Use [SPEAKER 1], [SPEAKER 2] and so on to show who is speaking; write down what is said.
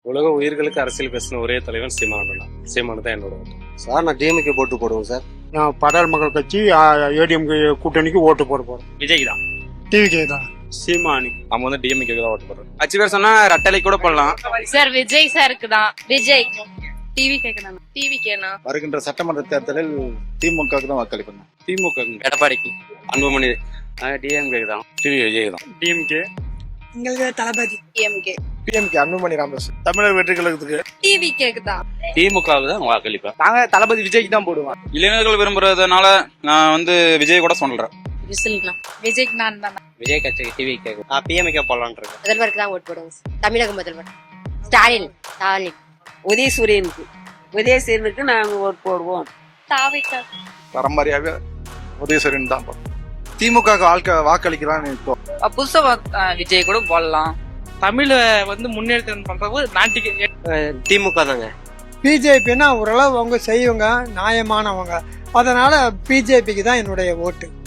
[SPEAKER 1] உலக உயிர்களுக்கு அரசியல் பேசின ஒரே தலைவன் சீமானு தான். சீமானு தான் என்னோட ஓட்டு.
[SPEAKER 2] சார் நான் டிஎம்கே போட்டு போடுவோம் சார்.
[SPEAKER 3] நான் பாட்டாளி மக்கள் கட்சி ஏடிஎம்கே கூட்டணிக்கு ஓட்டு போட போறோம்.
[SPEAKER 1] விஜய் தான்.
[SPEAKER 3] டிவிகே தான்.
[SPEAKER 1] சீமானு. நம்ம வந்து டிஎம்கே தான் ஓட்டு போடுறோம்.
[SPEAKER 4] அச்சு பேர் சொன்னா ரெட்டலை கூட போடலாம்
[SPEAKER 5] சார். விஜய் சாருக்கு தான். விஜய் டிவி கேக்குறாங்க. டிவி கேனா
[SPEAKER 6] வருகின்ற சட்டமன்ற தேர்தலில் திமுகவுக்கு தான் வாக்களிக்கணும்.
[SPEAKER 1] திமுக.
[SPEAKER 4] எடப்பாடிக்கு.
[SPEAKER 1] அன்புமணி.
[SPEAKER 4] டிஎம்கே தான்.
[SPEAKER 1] டிவி விஜய் தான்.
[SPEAKER 3] டிஎம்கே.
[SPEAKER 5] உங்களுக்கு தளபதி. டிஎம்கே.
[SPEAKER 3] பிஎம்கே அன்புமணி ராமதாஸ். தமிழர் வெற்றி கழகத்துக்கு.
[SPEAKER 5] டிவி கேக்கு தான்.
[SPEAKER 1] திமுகவுக்கு தான் வாக்களிப்பேன்.
[SPEAKER 4] நாங்க தளபதி விஜய்க்கு தான் போடுவோம்.
[SPEAKER 7] இளைஞர்கள் விரும்புறதுனால நான் வந்து விஜய் கூட சொல்றேன்.
[SPEAKER 5] விஜய்க்கு நான் தான்.
[SPEAKER 4] விஜய் கட்சிக்கு டிவி கேக்கு.
[SPEAKER 2] பிஎம்கே போடலான் இருக்கேன்.
[SPEAKER 8] முதல்வருக்கு தான் ஓட்டு போடுவோம். தமிழக முதல்வர் ஸ்டாலின்.
[SPEAKER 9] உதயசூரியனுக்கு நாங்க ஓட்டு போடுவோம்.
[SPEAKER 5] தாவிக்கா.
[SPEAKER 6] பரம்பரையாக உதயசூரியன் தான் திமுக வாக்களிக்கிறான்னு இப்போ
[SPEAKER 9] புதுசா விஜய் கூட போடலாம்.
[SPEAKER 4] தமிழ வந்து முன்னேற்றம் பண்றது நாட்டுக்கு
[SPEAKER 2] திமுக தாங்க.
[SPEAKER 3] பிஜேபின்னா ஓரளவு அவங்க செய்வங்க, நியாயமானவங்க. அதனால பிஜேபிக்கு தான் என்னுடைய ஓட்டு.